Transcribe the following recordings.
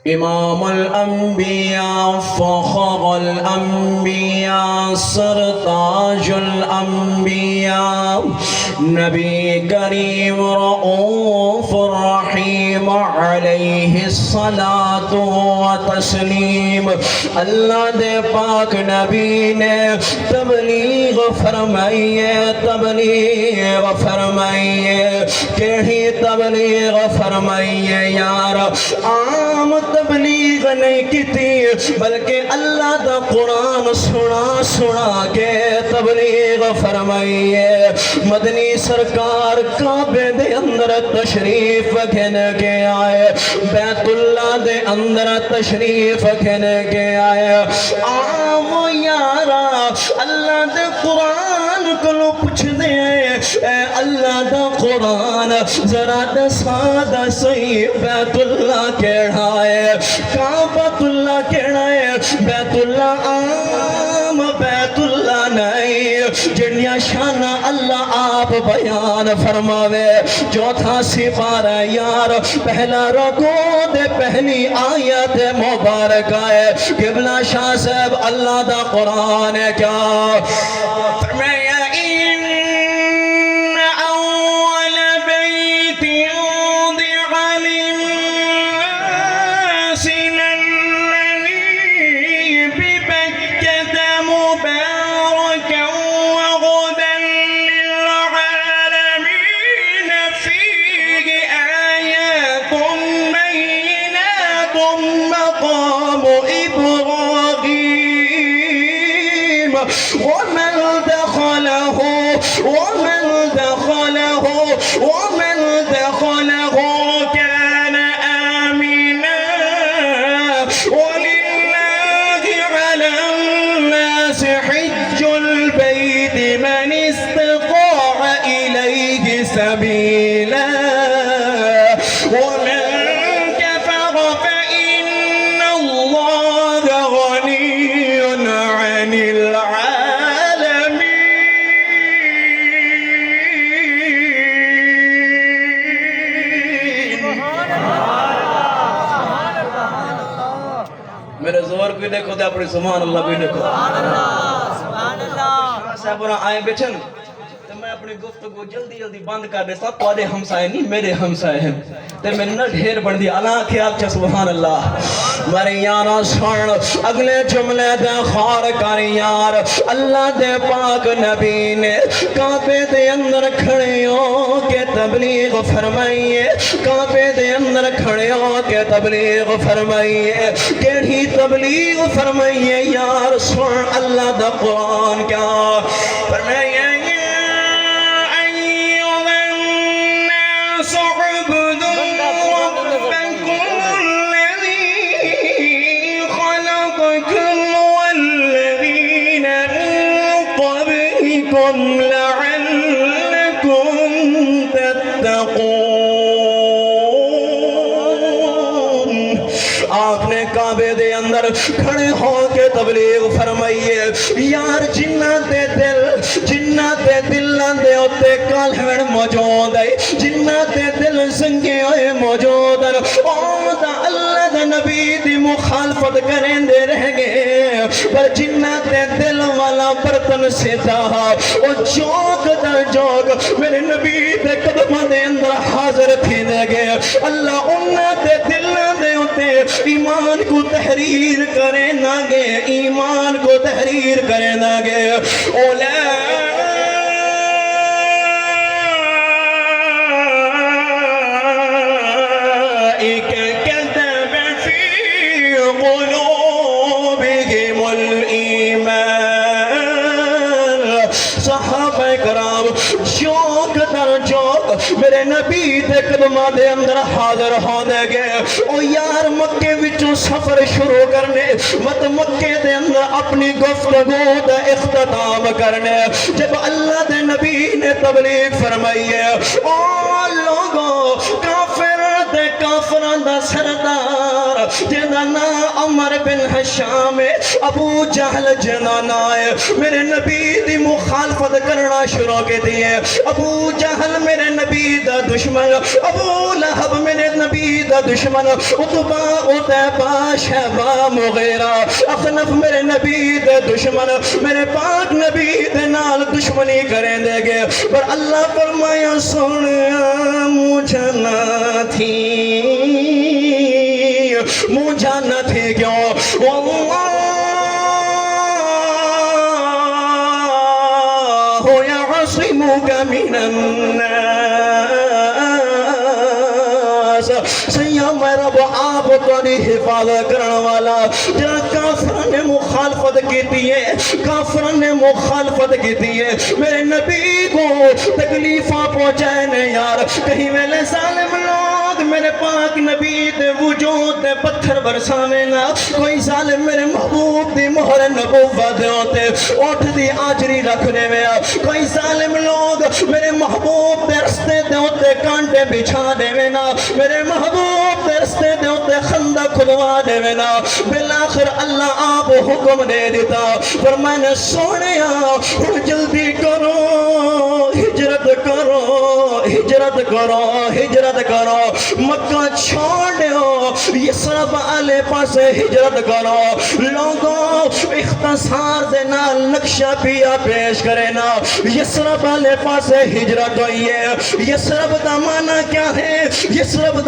امام الانبیاء فخر الانبیاء سرتاج الانبیاء نبی کریم رؤوف الرحیم علیہ الصلاۃ والتسلیم اللہ دے پاک نبی نے تبلیغ فرمائیے تبلیغ فرمائیے کیڑی تبلیغ فرمائیے یار عام تبلیغ نہیں کیتی بلکہ اللہ دا قرآن سنا سنا کے تبلیغ فرمائیے مدنی سرکار کعبے دے اندر تشریف گھن کے آئے بیت اللہ دے اندر تشریف گھن کے آئے آو یارا اللہ دے قرآن کو پوچھ دے اے اللہ دا قرآن ذرا دسا دسی بیت اللہ کیڑا ہے کعبۃ اللہ کیڑا ہے بیت اللہ عام بیت اللہ نہیں جنیا شان اللہ آپ بیان فرماوے چوتھا سپارہ یار پہلا رکوع دے پہلی آیت مبارکہ ہے قبلہ شاہ صاحب اللہ دا قرآن ہے کیا فرمایا دیکھو دے اپنی سبحان اللہ بھی دیکھو سبحان اللہ شاہ صاحب آئے بیٹھن تو میں اپنی گفتگو جلدی جلدی بند کر دے سب تھوڑے ہمسائے نہیں میرے ہمسائے ہیں تے میں نہ ڈھیر بڑھ دی اللہ خیال چا سبحان اللہ میرے یارا سن اگلے جملے دے خار کر یار اللہ دے پاک نبی نے کعبے دے اندر کھڑے ہو کے تبلیغ فرمائیے کعبے دے اندر کھڑے ہو کے تبلیغ فرمائیے کیڑی تبلیغ فرمائیے یار سن اللہ دا قرآن کیا فرمائیے کھڑے ہو کے تبلیغ فرمائیے یار جنہ دے دلان دے ہوتے کالہوڑ موجود ہے جنہ دے دل سنگے ہوئے موجود ہے دا اللہ دا نبی دی مخالفت کریں دے رہ گئے پر جنہ دے دل والا برتن سے جاہا وہ جوگ دا جوگ میرے نبی دے قدمہ دے اندر حاضر تھی دے گئے اللہ انہ دے دلان دے ہوتے ایمان کو تحریر کریں نہ گے ایمان کو تحریر کریں نہ گے میرے نبی دے قدمہ دے اندر حاضر ہونے گئے او یار مکے وچوں سفر شروع کرنے مت مکے دے اندر اپنی گفتگو دا اختتام کرنے جب اللہ دے نبی نے تبلیغ فرمائی ہے او لوگوں کافر دے کافران دا سردار جنہ مولانا عمر بن حشام ابو جہل جنانا ہے میرے نبی دی مخالفت کرنا شروع کے دیئے ابو جہل میرے نبی دا دشمن ابو لہب میرے نبی دا دشمن عتبہ عتیبہ شیبہ مغیرہ اخنف میرے نبی دا دشمن میرے پاک نبی دے نال دشمنی کریں دے گے پر اللہ فرمایا سنیا مجھے نہ تھی مجھے نہ تھی کیوں واللہ یعصمک من الناس سیاں میرا وہ آپ تاری حفاظت کرنے والا جہاں کافران نے مخالفت کی دیئے کافران نے مخالفت کی دیئے میرے نبی کو تکلیفہ پہنچائے نے یار کہیں ویلے ظالم لوگ میرے پاک نبی دے وجود دے پتھر برسانے نا کوئی ظالم میرے محبوب دی مہر نبوت دے ہوتے اٹھ دی آجری رکھنے میں کوئی ظالم لوگ میرے محبوب دے رستے دے ہوتے کانٹے بچھا دے میں نا میرے محبوب دے رستے دے ہوتے خندہ کھلوا دے میں نا بالآخر اللہ آپ حکم دے دیتا فرمانے سونیا جلدی کرو ہجرت کرو ہجرت کرو ہجرت کرو مکہ چھوڑ دیو یسرب آلے پاسے ہجرت کرو لوگوں اختصار دے نال نقشہ پیا پیش کرے نا یسرب آلے پاسے ہجرت ہوئیے یسرب دا معنی کیا ہے یسرب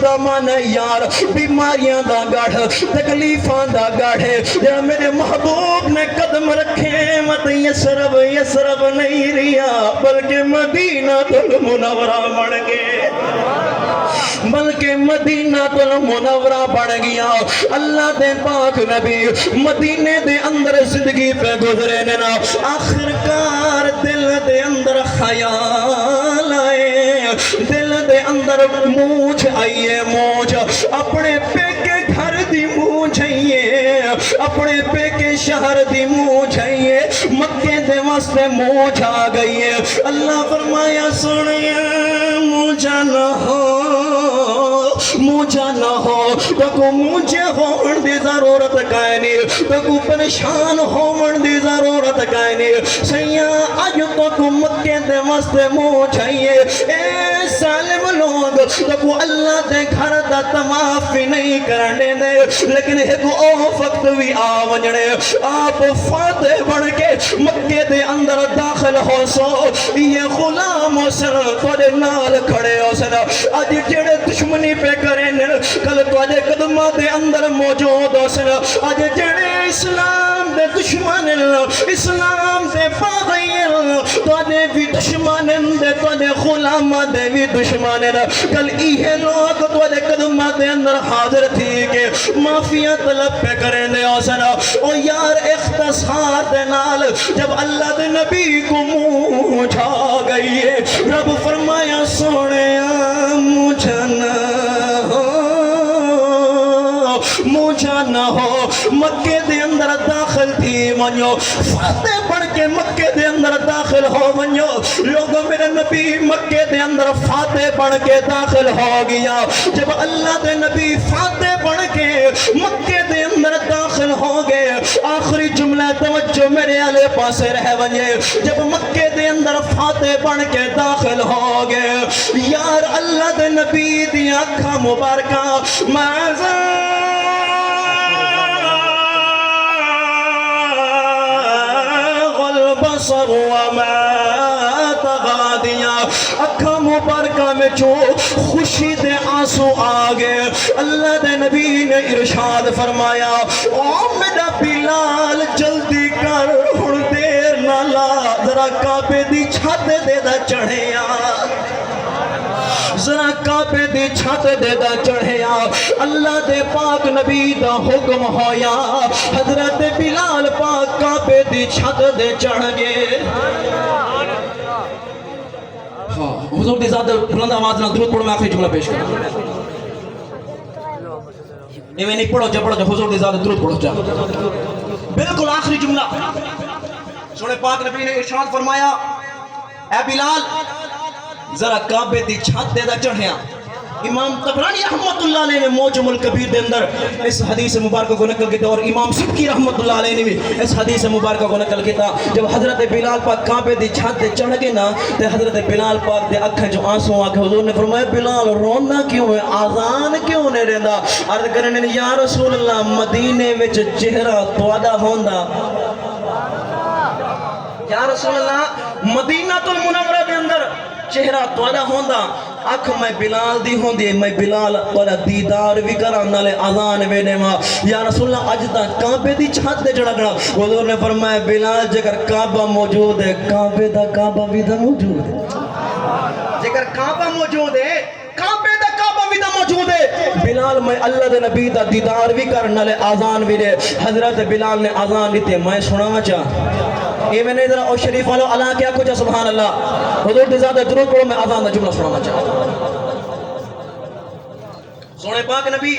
دا معنی یار بیماریاں دا گاڑھ تکلیفاں دا گاڑھ جہاں میرے محبوب نے قدم رکھے مت یسرب نہیں ریا بلکہ مدینہ المنورہ بڑھ گئے بلکہ مدینہ المنورہ بڑھ گیا اللہ دے پاک نبی مدینے دے اندر زندگی پہ گزرے نا آخرکار دل دے اندر خیال آئے دل دے اندر موجھ آئیے موجھ اپنے پیکے گھر دی موجھ آئیے اپنے پیکے شہر دی موجھ آئیے مکے دے واسطے موجھ آ گئی ہے اللہ فرمایا سنیا موجھ نہ ہو تکو مجھے ہون دی ضرورت کائنی تکو پریشان ہون دی ضرورت کائنی سیاں آج تکو مکے دے واسطے موجھ آئیے اے سالم لوگ تکو اللہ دے گھر دا تمافی نہیں کرنے دے لیکن ایک او وقت بھی آونجنے آپ فاتح بڑھ کے مکے دے اندر داخل ہو سو یہ غلام ہو سن توڑے نال کھڑے ہو سن آج جڑے دشمنی پہ کریں کل توڑے قدمہ دے اندر موجود ہو سن آج جڑے اسلام دے دشمن اسلام دے باغیر توڑے بھی دشمن دے توڑے غلام دے بھی دشمن کل ایہے لوگ توڑے قدمہ دے اندر حاضر تھی کہ معافیہ طلب پہ کریں دے ہو سن او یار اختصار دے نال جب اللہ دے نبی کو موجھ آ گئی ہے رب فرمایا سونے موجھا نہ ہو مکے دے اندر داخل تھی ونیو فاتح پڑھ کے مکے دے اندر داخل ہو ونیو لوگوں میرے نبی مکے دے اندر فاتح پڑھ کے داخل ہو گیا جب اللہ دے نبی فاتح پڑھ کے مکے دے اندر داخل ہو گئے آخری جملہ توجہ میرے علیہ پاسے رہ ونیے جب مکے دے اندر فاتح پڑھ کے داخل ہو گئے یار اللہ دے نبی دی آنکھا مبارکہ بصر وما تغادیا اکھا مبارکہ میں جو خوشی دے آنسو آگے اللہ دے نبی نے ارشاد فرمایا او میرا بلال جلدی کر ہن دیر نہ لا ذرا کعبے دی چھت دے دا چڑھیا ذرا کعبے دی چھت دے دا چڑھیا اللہ دے پاک نبی دا حکم ہویا حضرت بلال پاک کعبے دی چھت دے چڑھ گئے حضور دی ذات بلند آواز نہ درود پڑھو میں آخری جملہ پیش کروں یہ میں نہیں پڑھو جب پڑھو جب حضور دی ذات درود پڑھو جا بالکل آخری جملہ سونے پاک نبی نے ارشاد فرمایا اے بلال ذرا کعبے دی چھت دے دا چڑھیا امام طبرانی رحمت اللہ علیہ نے موجم الکبیر دے اندر اس حدیث مبارکہ کو نقل کیا اور امام سبکی رحمت اللہ علیہ نے بھی اس حدیث مبارکہ کو نقل کیا جب حضرت بلال پاک کعبے دی چھت تے چڑھ گئے نا تے حضرت بلال پاک دے اکھاں جو آنسو آ کے حضور نے فرمایا بلال رونا کیوں ہے آذان کیوں نہیں رہندا عرض کرنے نے یا رسول اللہ مدینے وچ چہرہ تواڈا ہوندا یا رسول اللہ مدینہ المنورہ دے اندر چہرہ تواڈا ہوندا اکھ میں بلال دی ہوندی میں بلال اور دیدار بھی کراں نالے اذان وینے وا یا رسول اللہ اج تک کعبے دی چھت تے چڑھنا حضور نے فرمایا بلال جگر کعبہ موجود ہے کعبے دا کعبہ بھی دا موجود ہے جگر کعبہ موجود ہے کعبے دا کعبہ بھی دا موجود ہے بلال میں اللہ دے نبی دا دیدار بھی کرن نالے اذان بھی دے حضرت بلال نے اذان دیتے میں سناواں چاہ یہ میں نے ادھر اور شریف والو اللہ کیا کچھ سبحان اللہ حضور دے زیادہ درود پڑھو میں اذان دا جملہ سنانا چاہتا سونے پاک نبی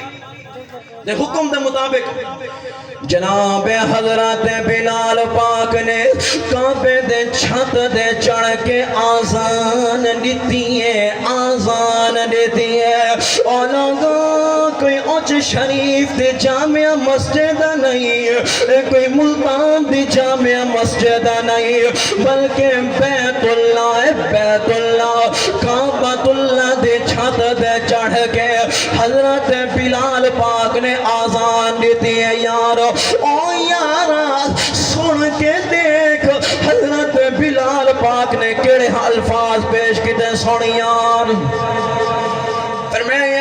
دے حکم دے مطابق جناب حضرت بلال پاک نے کعبے دے چھت دے چڑھ کے آزان دیتی ہے آزان دیتی ہے اور لوگوں کوئی اونچ شریف دی جامعہ مسجد نہیں کوئی ملتان دی جامعہ مسجد نہیں بلکہ بیت اللہ کعبۃ اللہ دے چھت دے چڑھ کے حضرت بلال پاک نے آزان دیتی ہے یار او یارا سن کے دیکھ حضرت بلال پاک نے کیڑے الفاظ پیش کیتے سن یار فرمایا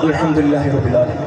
الحمد لله رب العالمين